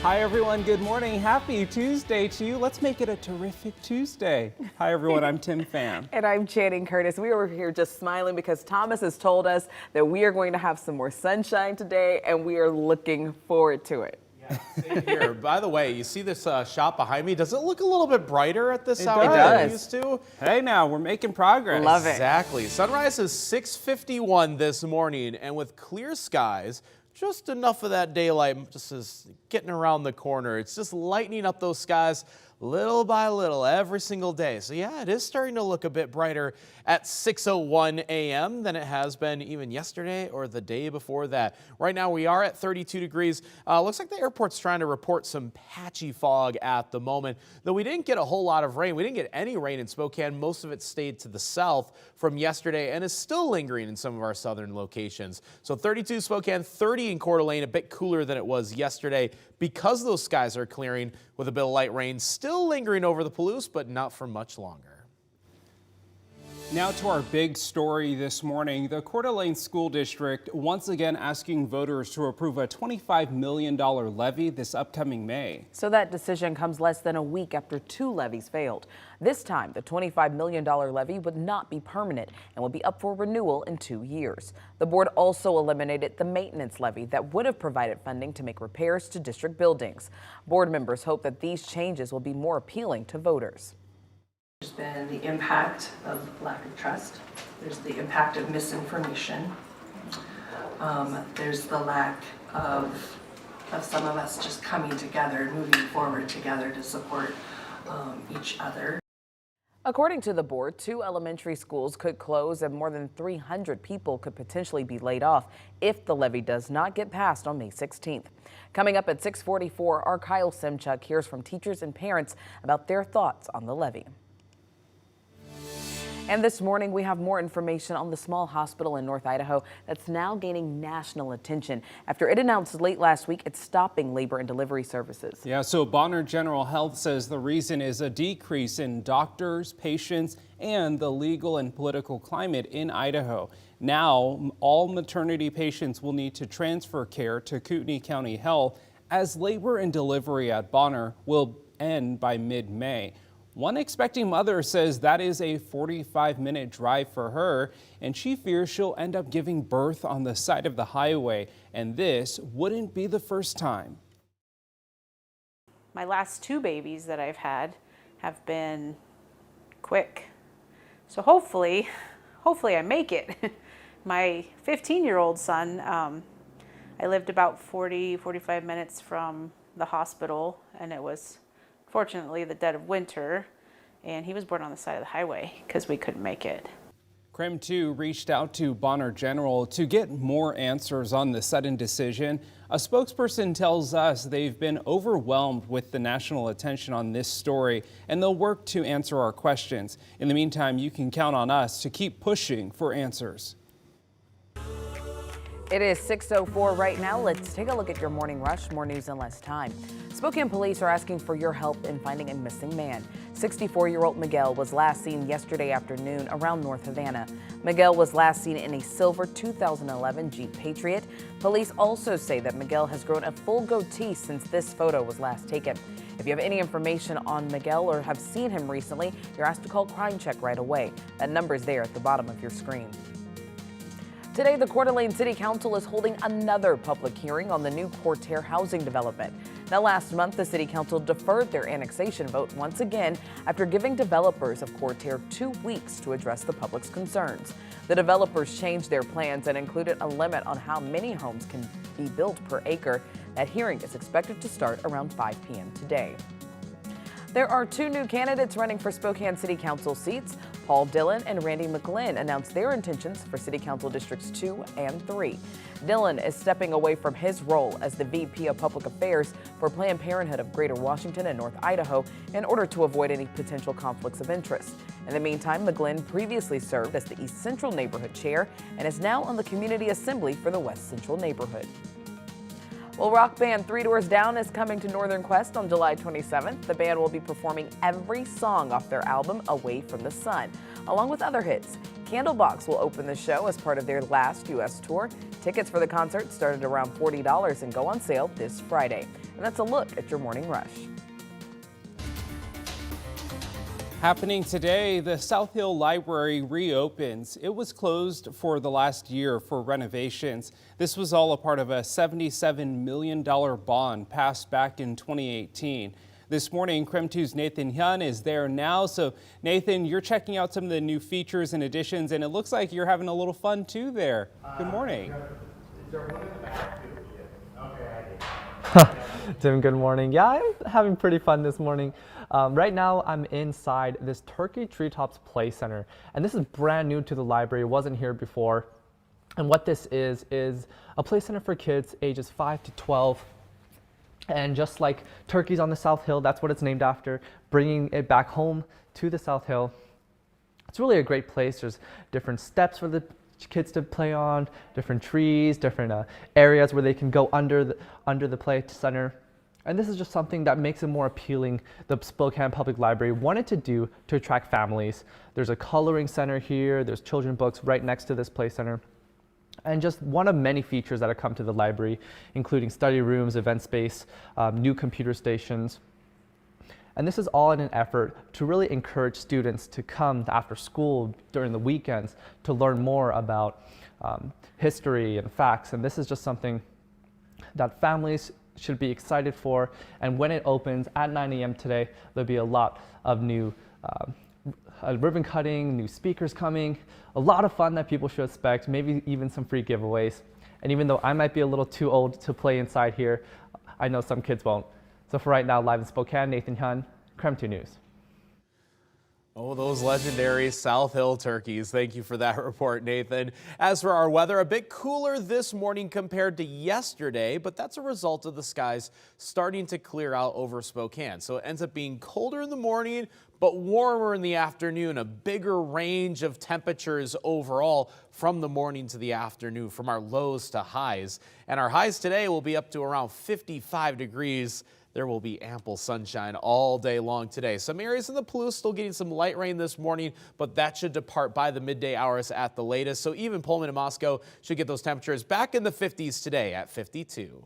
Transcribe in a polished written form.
Hi everyone, good morning. Happy Tuesday to you. Let's make it a terrific Tuesday. Hi everyone, I'm Tim Pham. And I'm Channing Curtis. We are here just smiling because Thomas has told us that we are going to have some more sunshine today and we are looking forward to it. Yeah, same here. By the way, you see this shop behind me? Does it look a little bit brighter at this hour than it used to? Hey now, we're making progress. Love it. Exactly. Sunrise is 6:51 this morning, and with clear skies, just enough of that daylight just is getting around the corner. It's just lightening up those skies little by little every single day. So yeah, it is starting to look a bit brighter at 6:01 a.m. than it has been even yesterday or the day before that. Right now we are at 32 degrees. Looks like the airport's trying to report some patchy fog at the moment, though we didn't get a whole lot of rain. We didn't get any rain in Spokane. Most of it stayed to the south from yesterday and is still lingering in some of our southern locations. So 32 Spokane, 30 in Coeur d'Alene, a bit cooler than it was yesterday because those skies are clearing with a bit of light rain still lingering over the Palouse, but not for much longer. Now to our big story this morning. The Coeur d'Alene School District once again asking voters to approve a $25 million levy this upcoming May. So that decision comes less than a week after 2 levies failed. This time, the $25 million levy would not be permanent and would be up for renewal in 2 years. The board also eliminated the maintenance levy that would have provided funding to make repairs to district buildings. Board members hope that these changes will be more appealing to voters. There's been the impact of lack of trust. There's the impact of misinformation. There's the lack of some of us just coming together, moving forward together to support each other. According to the board, 2 elementary schools could close and more than 300 people could potentially be laid off if the levy does not get passed on May 16th. Coming up at 6:44, our Kyle Simchuk hears from teachers and parents about their thoughts on the levy. And this morning, we have more information on the small hospital in North Idaho that's now gaining national attention after it announced late last week it's stopping labor and delivery services. Yeah, so Bonner General Health says the reason is a decrease in doctors, patients, and the legal and political climate in Idaho. Now, all maternity patients will need to transfer care to Kootenai County Health as labor and delivery at Bonner will end by mid-May. One expecting mother says that is a 45-minute drive for her, and she fears she'll end up giving birth on the side of the highway, and this wouldn't be the first time. My last 2 babies that I've had have been quick. So hopefully I make it. My 15-year-old son, I lived about 45 minutes from the hospital, and it was fortunately the dead of winter, and he was born on the side of the highway because we couldn't make it. KREM 2 reached out to Bonner General to get more answers on the sudden decision. A spokesperson tells us they've been overwhelmed with the national attention on this story, and they'll work to answer our questions. In the meantime, you can count on us to keep pushing for answers. It is 6:04 right now. Let's take a look at your morning rush. More news in less time. Spokane police are asking for your help in finding a missing man. 64-year-old Miguel was last seen yesterday afternoon around North Havana. Miguel was last seen in a silver 2011 Jeep Patriot. Police also say that Miguel has grown a full goatee since this photo was last taken. If you have any information on Miguel or have seen him recently, you're asked to call Crime Check right away. That number is there at the bottom of your screen. Today, the Coeur d'Alene City Council is holding another public hearing on the new Coeur housing development. Now, last month, the City Council deferred their annexation vote once again after giving developers of Coeur 2 weeks to address the public's concerns. The developers changed their plans and included a limit on how many homes can be built per acre. That hearing is expected to start around 5 p.m. today. There are 2 new candidates running for Spokane City Council seats. Paul Dillon and Randy McGlynn announced their intentions for City Council Districts 2 and 3. Dillon is stepping away from his role as the VP of Public Affairs for Planned Parenthood of Greater Washington and North Idaho in order to avoid any potential conflicts of interest. In the meantime, McGlynn previously served as the East Central Neighborhood Chair and is now on the Community Assembly for the West Central Neighborhood. Well, rock band Three Doors Down is coming to Northern Quest on July 27th. The band will be performing every song off their album, Away from the Sun, along with other hits. Candlebox will open the show as part of their last U.S. tour. Tickets for the concert start at around $40 and go on sale this Friday. And that's a look at your morning rush. Happening today, the South Hill Library reopens. It was closed for the last year for renovations. This was all a part of a $77 million bond passed back in 2018. This morning, KREM 2's Nathan Hyun is there now. So Nathan, you're checking out some of the new features and additions, and it looks like you're having a little fun too there. Good morning. Tim, good morning. Yeah, I'm having pretty fun this morning. Right now, I'm inside this Turkey Treetops Play Center, and this is brand new to the library. It wasn't here before. And what this is a play center for kids ages 5 to 12. And just like turkeys on the South Hill, that's what it's named after, bringing it back home to the South Hill. It's really a great place. There's different steps for the kids to play on, different trees, different areas where they can go under the play center. And this is just something that makes it more appealing. The Spokane Public Library wanted to do to attract families. There's a coloring center here. There's children's books right next to this play center. And just one of many features that have come to the library, including study rooms, event space, new computer stations. And this is all in an effort to really encourage students to come after school during the weekends to learn more about history and facts. And this is just something that families should be excited for. And when it opens at 9 a.m. today, there'll be a lot of new ribbon cutting, new speakers coming, a lot of fun that people should expect, maybe even some free giveaways. And even though I might be a little too old to play inside here, I know some kids won't. So for right now, live in Spokane, Nathan Hyun, KREM 2 News. Oh, those legendary South Hill turkeys. Thank you for that report, Nathan. As for our weather, a bit cooler this morning compared to yesterday, but that's a result of the skies starting to clear out over Spokane. So it ends up being colder in the morning, but warmer in the afternoon, a bigger range of temperatures overall from the morning to the afternoon, from our lows to highs. And our highs today will be up to around 55 degrees. There will be ample sunshine all day long today. Some areas in the Palouse still getting some light rain this morning, but that should depart by the midday hours at the latest. So even Pullman and Moscow should get those temperatures back in the 50s today at 52.